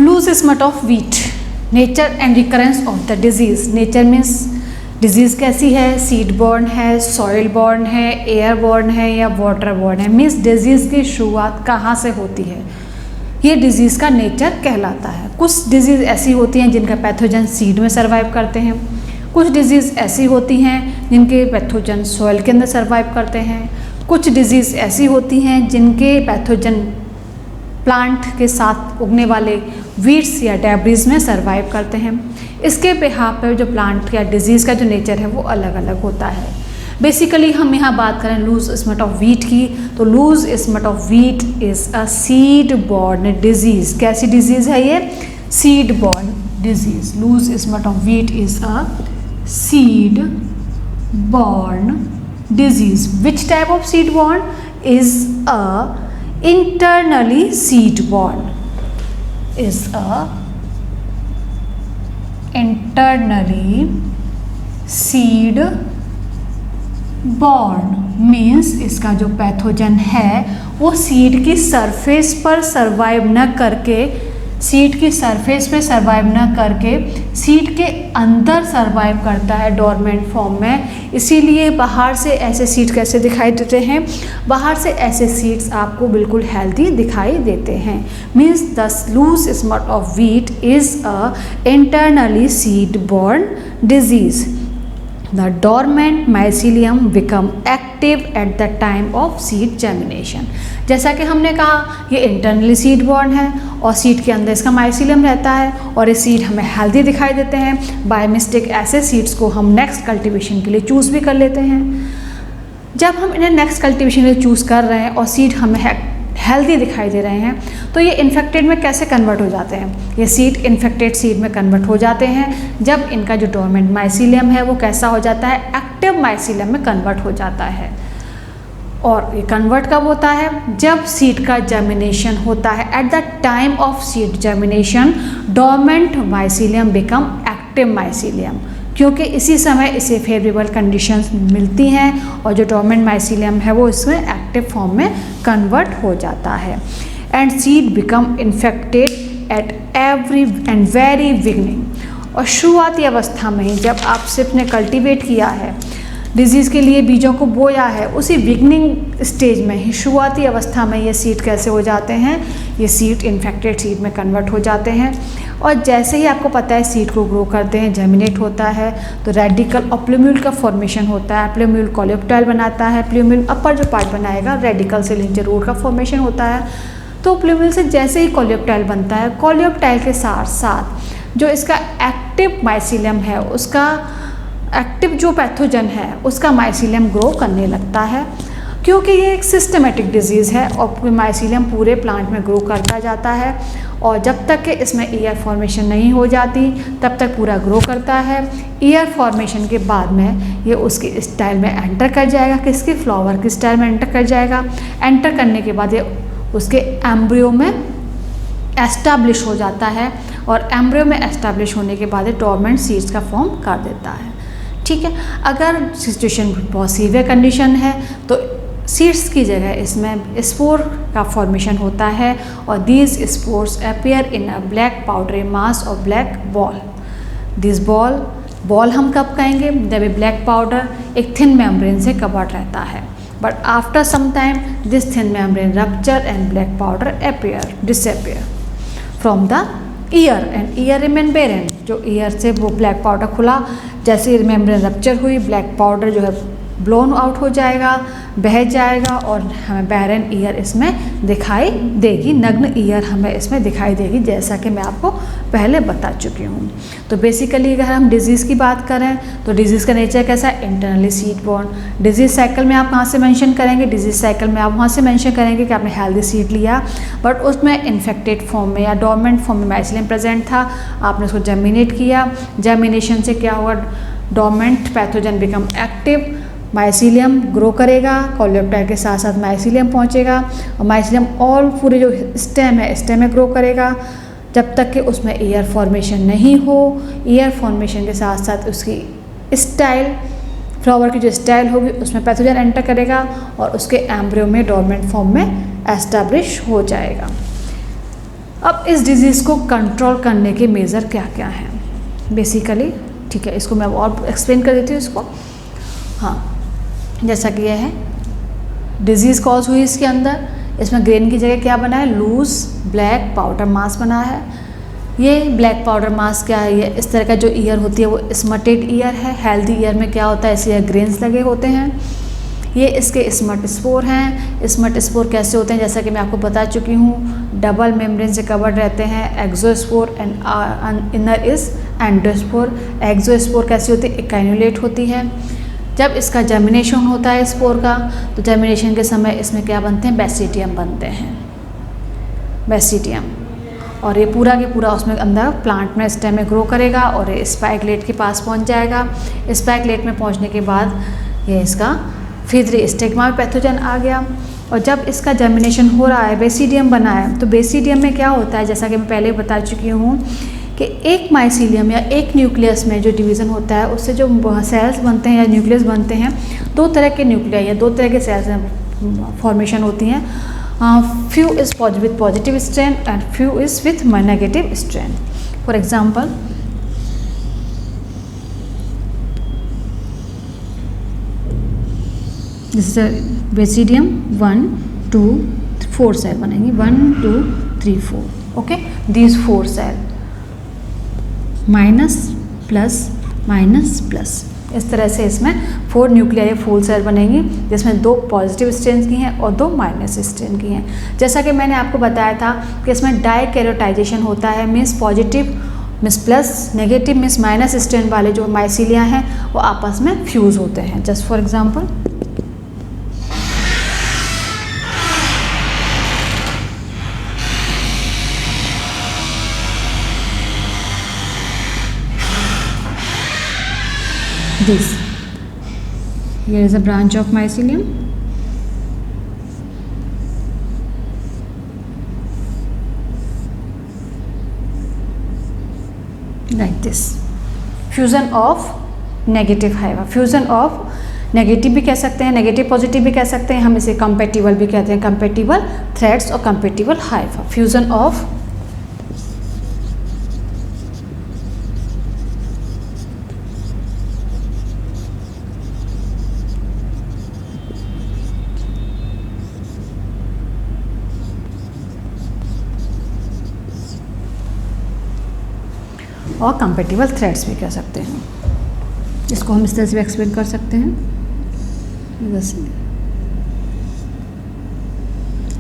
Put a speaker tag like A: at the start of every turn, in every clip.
A: Loose smut of wheat, nature and recurrence of the disease. Nature means disease कैसी है, seed borne है, soil borne है, air borne है या water borne है। मीन्स डिजीज़ की शुरुआत कहाँ से होती है, ये डिजीज़ का नेचर कहलाता है। कुछ डिजीज़ ऐसी होती हैं जिनका पैथोजन सीड में सर्वाइव करते हैं, कुछ डिजीज़ ऐसी होती हैं जिनके पैथोजन सॉइल के अंदर सर्वाइव करते हैं, कुछ डिजीज़ ऐसी होती हैं जिनके पैथोजन प्लांट के साथ उगने वाले वीड्स या डेब्रिज में सर्वाइव करते हैं। इसके बिहाफ पर जो प्लांट या डिजीज़ का जो नेचर है वो अलग अलग होता है। बेसिकली हम यहाँ बात करें लूज स्मट ऑफ वीट की, तो loose smut of wheat is a seed borne disease. कैसी डिजीज़ है ये, seed borne disease. Loose smut of wheat is a seed borne disease. Which type of seed borne is a internally seed born, is a internally seed born means इसका जो pathogen है वो seed की surface पर survive न करके, seed की surface पे सर्वाइव न करके सीड के अंदर सर्वाइव करता है डोरमेंट फॉर्म में। इसीलिए बाहर से ऐसे सीड कैसे दिखाई देते हैं, बाहर से ऐसे सीड्स आपको बिल्कुल हेल्दी दिखाई देते हैं। Means the loose smut of wheat is a internally seed borne disease. The dormant mycelium become active at the time of seed germination। जैसा कि हमने कहा ये इंटरनली सीड बॉर्न है और सीड के अंदर इसका माइसिलियम रहता है और ये सीड हमें हेल्दी दिखाई देते हैं। बाय मिस्टेक ऐसे सीड्स को हम नेक्स्ट कल्टीवेशन के लिए चूज़ भी कर लेते हैं। जब हम इन्हें नेक्स्ट कल्टीवेशन के लिए चूज़ कर रहे हैं और सीड हमें हेल्दी दिखाई दे रहे हैं तो ये इन्फेक्टेड में कैसे कन्वर्ट हो जाते हैं, ये सीड इन्फेक्टेड सीड में कन्वर्ट हो जाते हैं जब इनका जो डोरमेंट माइसिलियम है वो कैसा हो जाता है, एक्टिव माइसिलियम में कन्वर्ट हो जाता है। और ये कन्वर्ट कब होता है, जब सीड का जर्मिनेशन होता है। At the time of seed germination dormant mycelium become active mycelium, क्योंकि इसी समय इसे फेवरेबल कंडीशंस मिलती हैं और जो डोरमेंट माइसिलियम है वो इसमें एक्टिव फॉर्म में कन्वर्ट हो जाता है। And seed become infected at every and very beginning. और शुरुआती अवस्था में ही जब आप सिर्फ ने कल्टीवेट किया है, डिजीज़ के लिए बीजों को बोया है, उसी बिगनिंग स्टेज में ही शुरुआती अवस्था में ये सीड कैसे हो जाते हैं, ये सीड इन्फेक्टेड सीड में कन्वर्ट हो जाते हैं। और जैसे ही आपको पता है सीड को ग्रो करते हैं, जर्मिनेट होता है तो रेडिकल और प्लूम्यूल का फॉर्मेशन होता है। प्लूम्यूल कोलेप्टाइल बनाता है, प्लूम्यूल अपर जो पार्ट बनाएगा रेडिकल से नीचे रूट का फॉर्मेशन होता है। तो प्लूम्यूल से जैसे ही कोलेप्टाइल बनता है, कोलेप्टाइल के साथ साथ जो इसका एक्टिव माइसिलियम है, उसका एक्टिव जो पैथोजन है उसका माइसिलियम ग्रो करने लगता है। क्योंकि ये एक सिस्टमेटिक डिजीज़ है और माइसिलियम पूरे प्लांट में ग्रो करता जाता है और जब तक कि इसमें ईयर फॉर्मेशन नहीं हो जाती तब तक पूरा ग्रो करता है। ईयर फॉर्मेशन के बाद में ये उसकी स्टाइल में एंटर कर जाएगा, किसकी, फ्लावर की स्टाइल में एंटर कर जाएगा। एंटर करने के बाद ये उसके एम्ब्रियो में एस्टाब्लिश हो जाता है और एम्ब्रियो में एस्टाब्लिश होने के बाद ये डोरमेंट सीड्स का फॉर्म कर देता है। ठीक है, अगर सिचुएशन बहुत सीवियर कंडीशन है तो सीड्स की जगह इसमें स्पोर का फॉर्मेशन होता है और these spores appear in a black powdery mass और ब्लैक बॉल। दिस बॉल हम कब कहेंगे, जब ये ब्लैक पाउडर एक थिन मेम्ब्रेन से कवर्ड रहता है। But after some time this thin membrane rupture and black powder disappear from the ear and ear remain barren. जो ईयर से वो ब्लैक पाउडर खुला, जैसे मेम्ब्रेन रप्चर हुई, ब्लैक पाउडर जो है ब्लोन आउट हो जाएगा, बह जाएगा और हमें बैरन ईयर इसमें दिखाई देगी, नग्न ईयर हमें इसमें दिखाई देगी, जैसा कि मैं आपको पहले बता चुकी हूँ। तो बेसिकली अगर हम डिजीज़ की बात करें तो डिजीज़ का नेचर कैसा है, internally seed borne. Disease cycle में आप कहाँ से मेंशन करेंगे, डिजीज़ साइकिल में आप वहाँ से मेंशन करेंगे कि आपने हेल्दी सीड लिया बट उसमें इन्फेक्टेड फॉर्म में या डोरमेंट फॉर्म में माइसिलियम प्रेजेंट था, आपने उसको जर्मिनेट किया। जर्मिनेशन से क्या होगा, dormant pathogen become active, mycelium grow करेगा, कोलेप्टाइल के साथ साथ माइसिलियम पहुंचेगा और माइसिलियम ऑल पूरे जो स्टेम है स्टेम में ग्रो करेगा जब तक कि उसमें ईयर फॉर्मेशन नहीं हो। ईयर फॉर्मेशन के साथ साथ उसकी स्टाइल, फ्लावर की जो स्टाइल होगी उसमें पैथोजन एंटर करेगा और उसके एम्ब्रियो में डोरमेंट फॉर्म में एस्टैब्लिश हो जाएगा। अब इस डिजीज़ को कंट्रोल करने के मेजर क्या क्या हैं बेसिकली, ठीक है, इसको मैं और एक्सप्लेन कर देती हूँ इसको। हाँ, जैसा कि यह है डिजीज़ कॉज हुई इसके अंदर, इसमें ग्रेन की जगह क्या बना है, लूज ब्लैक पाउडर मास बना है। ये ब्लैक पाउडर मास क्या है, ये इस तरह का जो ईयर होती है वो स्मटेड ईयर है। हेल्दी ईयर में क्या होता है, इसे ग्रेन्स लगे होते हैं। ये इसके स्मट स्पोर हैं। स्मट स्पोर कैसे होते हैं, जैसा कि मैं आपको बता चुकी हूँ, डबल मेम्ब्रेन से कवर्ड रहते हैं। Exospore and inner is endospore. Exospore कैसी होती है, इकाइनुलेट होती है। जब इसका जर्मिनेशन होता है स्पोर का, तो जर्मिनेशन के समय इसमें क्या बनते हैं, बेसिडियम बनते हैं, बेसिडियम। और ये पूरा के पूरा उसमें अंदर प्लांट में स्टेम में ग्रो करेगा और ये स्पाइकलेट के पास पहुंच जाएगा। स्पाइकलेट में पहुंचने के बाद ये इसका फिर स्टिग्मा में पैथोजन आ गया। और जब इसका जर्मिनेशन हो रहा है, बेसिडियम बना है, तो बेसिडियम में क्या होता है, जैसा कि मैं पहले बता चुकी हूँ कि एक माइसीलियम या एक न्यूक्लियस में जो डिवीज़न होता है उससे जो सेल्स बनते हैं या न्यूक्लियस बनते हैं, दो तरह के न्यूक्लिया या दो तरह के सेल्स फॉर्मेशन होती हैं। Few is with positive strain and few is with negative strain. For example, this is basidium 1 2 4 cell बनेंगी, 1 2 3 4। Okay, these 4 cell minus plus minus plus, इस तरह से इसमें 4 न्यूक्लियर 4 सेल बनेंगी, जिसमें 2 पॉजिटिव स्ट्रेन की हैं और 2 माइनस स्ट्रेन की हैं। जैसा कि मैंने आपको बताया था कि इसमें डाइकैरियोटाइजेशन होता है, means positive means plus, negative means minus strain वाले जो माइसीलिया हैं वो आपस में फ्यूज़ होते हैं। Just for example, this, here is a branch of mycelium, like this, fusion of negative hypha, fusion of negative भी कह सकते हैं, नेगेटिव पॉजिटिव भी कह सकते हैं, हम इसे कंपेटिबल भी कहते हैं, कंपेटिबल थ्रेड्स और कंपेटिबल हाइफा, फ्यूजन ऑफ और कंपेटिबल थ्रेड्स भी कह सकते हैं। इसको हम इस तरह से एक्सप्लेन कर सकते हैं,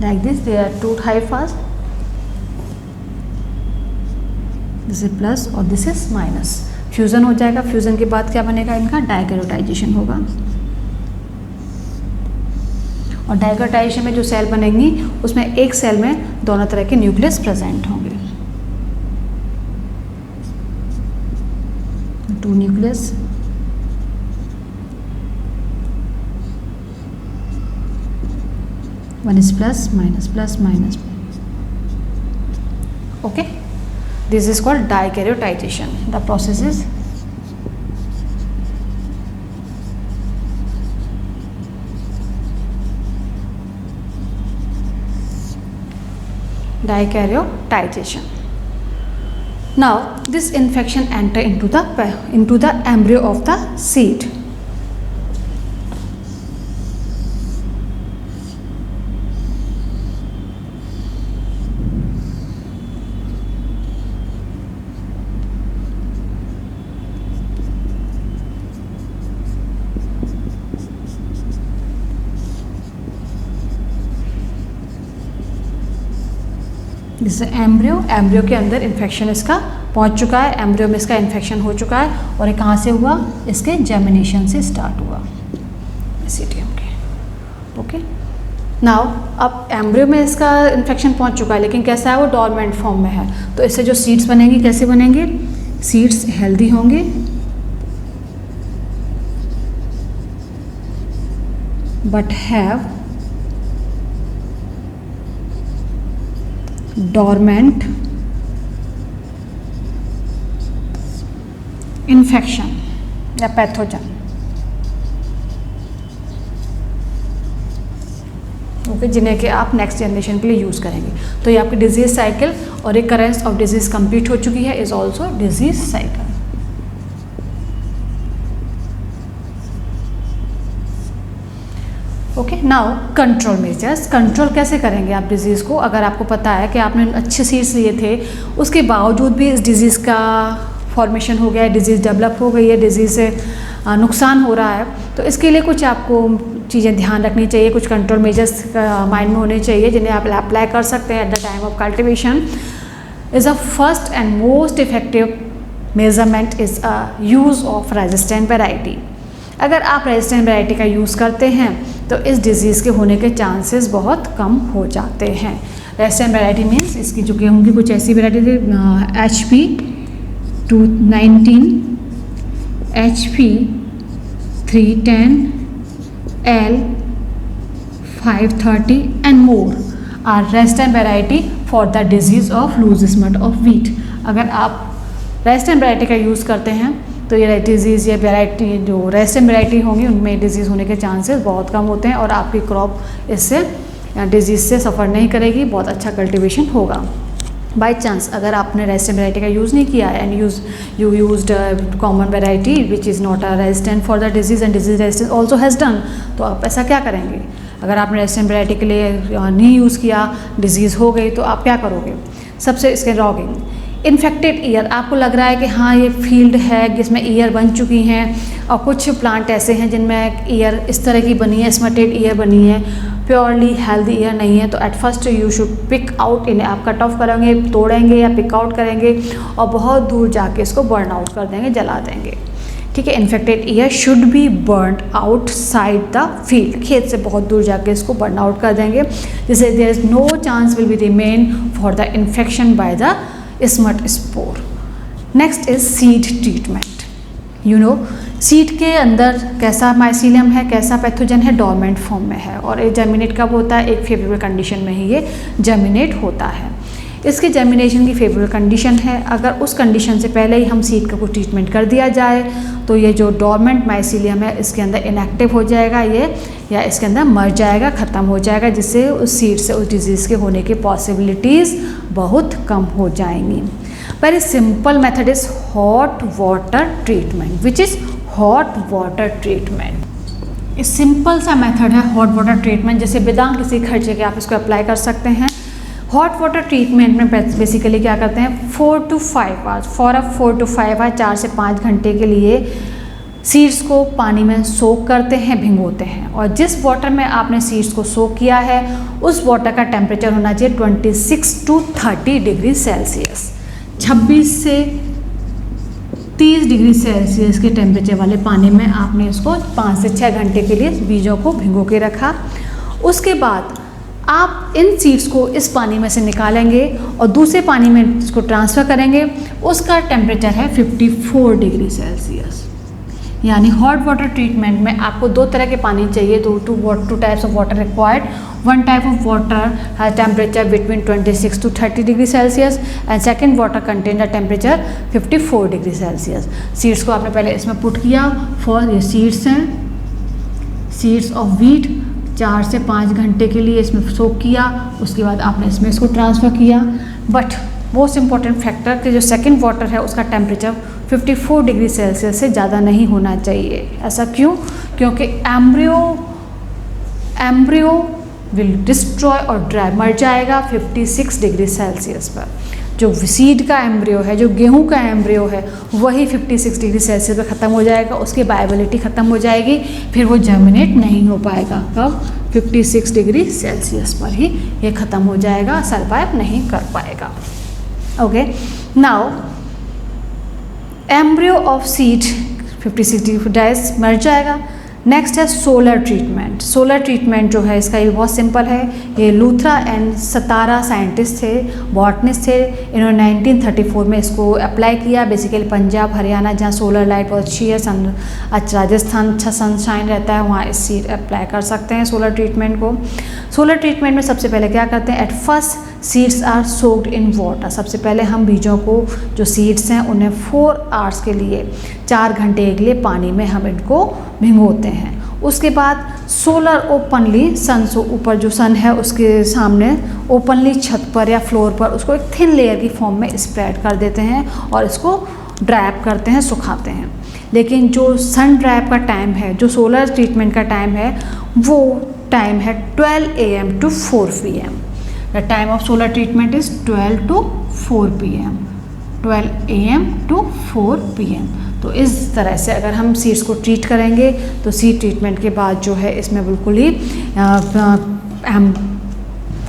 A: like this, there are 2 hyphae, this is plus और दिस इज माइनस। फ्यूजन हो जाएगा, फ्यूजन के बाद क्या बनेगा, इनका डाइकैरियोटाइजेशन होगा। और डाइकैरियोटाइजेशन में जो सेल बनेंगी उसमें एक सेल में दोनों तरह के न्यूक्लियस प्रेजेंट होंगे, 2 nucleus, one is plus minus। Okay, this is called dikaryotypation. The process is dikaryotypation. Now this infection enter into the embryo of the seed. जैसे एम्ब्रियो के अंदर इन्फेक्शन इसका पहुंच चुका है, एम्ब्रियो में इसका इन्फेक्शन हो चुका है और ये कहाँ से हुआ, इसके जर्मिनेशन से स्टार्ट हुआ, बेसिडियम के। ओके, नाउ अब एम्ब्रियो में इसका इन्फेक्शन पहुंच चुका है, लेकिन कैसा है, वो डॉर्मेंट फॉर्म में है। तो इससे जो सीड्स बनेंगी कैसे बनेंगे, सीड्स हेल्दी होंगे, बट हैव dormant infection या पैथोजन, ओके, जिन्हें कि आप नेक्स्ट जनरेशन के लिए यूज़ करेंगे। तो ये आपकी डिजीज़ साइकिल और रिकरेंस ऑफ डिजीज़ कंप्लीट हो चुकी है, is also disease cycle. Okay, now control measures. Control कैसे करेंगे आप डिज़ीज़ को? अगर आपको पता है कि आपने अच्छे सीड्स लिए थे, उसके बावजूद भी इस डिज़ीज़ का फॉर्मेशन हो गया है, डिज़ीज़ डेवलप हो गई है, डिज़ीज़ से नुकसान हो रहा है, तो इसके लिए कुछ आपको चीज़ें ध्यान रखनी चाहिए, कुछ कंट्रोल मेजर्स माइंड में होने चाहिए जिन्हें आप अप्लाई कर सकते हैं eight the time of cultivation. Is a first and most effective measurement is a use of resistant variety. अगर आप रेजिस्टेंट वेराइटी का यूज़ करते हैं तो इस डिज़ीज़ के होने के चांसेस बहुत कम हो जाते हैं। रेजिस्टेंट वेराइटी मीन्स इसकी जो गेहूँ की कुछ ऐसी वेराइटी थी, HP 219, HP 310, L 530 and more are resistant variety for the disease of loose smut of wheat। अगर आप रेजिस्टेंट वेराइटी का यूज़ करते हैं तो ये डिज़ीज़ या वेराइटी जो रेजिस्टेंट वेराइटी होंगी उनमें डिज़ीज़ होने के चांसेस बहुत कम होते हैं और आपकी क्रॉप इससे डिज़ीज़ से सफ़र नहीं करेगी, बहुत अच्छा कल्टीवेशन होगा। बाई चांस अगर आपने रेजिस्टेंट वेराइटी का यूज़ नहीं किया है and you used common variety which is not a resistant for the disease and disease resistance also has done, तो आप ऐसा क्या करेंगे? अगर आपने रेजिस्टेंट वेराइटी के लिए नहीं यूज़ किया, डिज़ीज़ हो गई, तो आप क्या करोगे? सबसे इसके रॉगिंग इन्फेक्टेड ईयर, आपको लग रहा है कि हाँ ये फील्ड है जिसमें ईयर बन चुकी हैं और कुछ प्लांट ऐसे हैं जिनमें ईयर इस तरह की बनी है, स्मटेड ईयर बनी है, प्योरली हेल्दी ईयर नहीं है, तो at first you should pick out इन्हें। आप कट ऑफ करेंगे, तोड़ेंगे या पिक आउट करेंगे और बहुत दूर जाके इसको बर्न आउट कर देंगे, जला देंगे। ठीक है, infected year should be burn outside the field, खेत से बहुत दूर जाके इसको बर्न आउट कर देंगे, जिससे there is no chance will be remain for the infection by the smut spore. Next is seed treatment. You know seed के अंदर कैसा माइसीलियम है, कैसा पैथोजन है, डोरमेंट फॉर्म में है और ये जर्मिनेट कब होता है? एक फेवरेबल कंडीशन में ही ये जर्मिनेट होता है। इसके जर्मिनेशन की फेवरेबल कंडीशन है, अगर उस कंडीशन से पहले ही हम सीड का कुछ ट्रीटमेंट कर दिया जाए तो ये जो डोरमेंट माइसीलियम है इसके अंदर इनएक्टिव हो जाएगा ये, या इसके अंदर मर जाएगा, ख़त्म हो जाएगा, जिससे उस सीड से उस डिजीज़ के होने की पॉसिबिलिटीज़ बहुत कम हो जाएंगी। Very simple method is hot water treatment, which is hot water treatment. इस सिंपल सा मेथड है हॉट वाटर ट्रीटमेंट, जैसे बिना किसी खर्चे के आप इसको अप्लाई कर सकते हैं। हॉट वाटर ट्रीटमेंट में बेसिकली क्या करते हैं, 4 to 5 hours for a 4 to 5 hours 4 से 5 घंटे के लिए सीड्स को पानी में सोक करते हैं, भिगोते हैं, और जिस वाटर में आपने सीड्स को सोक किया है उस वाटर का टेम्परेचर होना चाहिए 26 to 30 डिग्री सेल्सियस। 26 से 30 डिग्री सेल्सियस के टेम्परेचर वाले पानी में आपने इसको 5 से 6 घंटे के लिए बीजों को भिगो के रखा। उसके बाद आप इन सीड्स को इस पानी में से निकालेंगे और दूसरे पानी में इसको ट्रांसफ़र करेंगे, उसका टेम्परेचर है 54 डिग्री सेल्सियस। यानी हॉट वाटर ट्रीटमेंट में आपको 2 तरह के पानी चाहिए, तो two types of water required. One type of water has temperature between 26 to 30 degree Celsius and second water contain the temperature 54 degree Celsius. Seeds को आपने पहले इसमें पुट किया, फॉर ये सीड्स हैं, सीड्स ऑफ व्हीट, 4 से 5 घंटे के लिए इसमें सोक किया, उसके बाद आपने इसमें इसको ट्रांसफ़र किया। बट मोस्ट इम्पॉर्टेंट फैक्टर कि जो सेकंड वाटर है उसका टेम्परेचर 54 डिग्री सेल्सियस से ज़्यादा नहीं होना चाहिए। ऐसा क्यों? क्योंकि एम्ब्रियो विल डिस्ट्रॉय और ड्राई, मर जाएगा 56 डिग्री सेल्सियस पर। जो सीड का एम्ब्रियो है, जो गेहूं का एम्ब्रियो है, वही 56 डिग्री सेल्सियस पर ख़त्म हो जाएगा, उसकी वायबिलिटी ख़त्म हो जाएगी, फिर वो जर्मिनेट नहीं हो पाएगा। कब? 56 डिग्री सेल्सियस पर ही ये ख़त्म हो जाएगा, सर्वाइव नहीं कर पाएगा। Okay, now embryo of seed 56 degree dies मर जाएगा। नेक्स्ट है सोलर ट्रीटमेंट। सोलर ट्रीटमेंट जो है इसका ये बहुत सिंपल है। ये लूथरा एंड सतारा साइंटिस्ट थे, बॉटनिस्ट थे, इन्होंने 1934 में इसको अप्लाई किया। बेसिकली पंजाब, हरियाणा जहाँ सोलर लाइट बहुत अच्छी है, राजस्थान अच्छा सनशाइन रहता है, वहाँ इस सीड अप्लाई कर सकते हैं सोलर ट्रीटमेंट को। सोलर ट्रीटमेंट में सबसे पहले क्या करते हैं, at first seeds are soaked in water. सबसे पहले हम बीजों को, जो सीड्स हैं उन्हें 4 आवर्स के लिए, 4 घंटे के लिए पानी में हम इनको भिगोते हैं। उसके बाद सोलर ओपनली, सन से ऊपर जो सन है उसके सामने ओपनली छत पर या फ्लोर पर उसको एक थिन लेयर की फॉर्म में स्प्रेड कर देते हैं और इसको ड्राइप करते हैं, सुखाते हैं। लेकिन जो सन ड्राइप का टाइम है, जो सोलर ट्रीटमेंट का टाइम है, वो टाइम है 12 AM to 4 PM। The time of solar treatment is 12 to 4 PM, 12 AM to 4 PM। तो इस तरह से अगर हम सीड्स को ट्रीट करेंगे तो सीड ट्रीटमेंट के बाद जो है इसमें बिल्कुल ही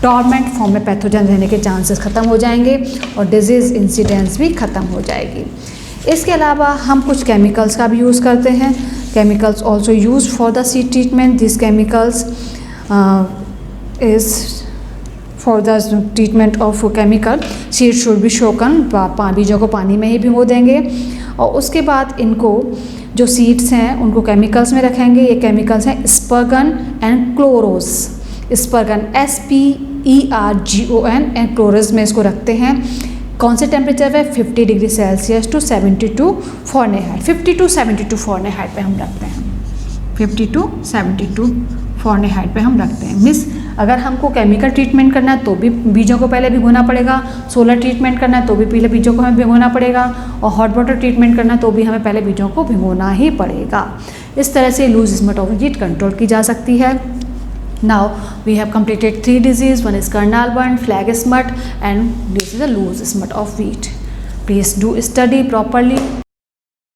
A: डॉर्मेंट फॉर्म में पैथोजन रहने के चांसेस ख़त्म हो जाएंगे और डिजीज़ इंसिडेंस भी ख़त्म हो जाएगी। इसके अलावा हम कुछ केमिकल्स का भी यूज़ करते हैं। Chemicals also use for the seed treatment. This chemicals is for the treatment of chemical seed should be soaked, बीजों को पानी में ही भिगो देंगे और उसके बाद इनको जो सीड्स हैं उनको केमिकल्स में रखेंगे। ये केमिकल्स हैं Spergon and Chloros. Spergon SPERGON and Chloros में इसको रखते हैं। कौन से टेम्परेचर पे? 50 degree Celsius to 72 Fahrenheit, 50 to 72 Fahrenheit पे हम रखते हैं। 50 to 72 फ़ारेनहाइट पे हम रखते हैं। मिस अगर हमको केमिकल ट्रीटमेंट करना है तो भी बीजों को पहले भिगोना पड़ेगा, सोलर ट्रीटमेंट करना है तो भी पहले बीजों को हमें भिगोना पड़ेगा और हॉट वाटर ट्रीटमेंट करना है तो भी हमें पहले बीजों को भिगोना ही पड़ेगा। इस तरह से loose smut of wheat control की जा सकती है। Now we have completed 3 diseases. One is kernel burn, flag smut, and this is a loose smut of wheat. Please do study properly.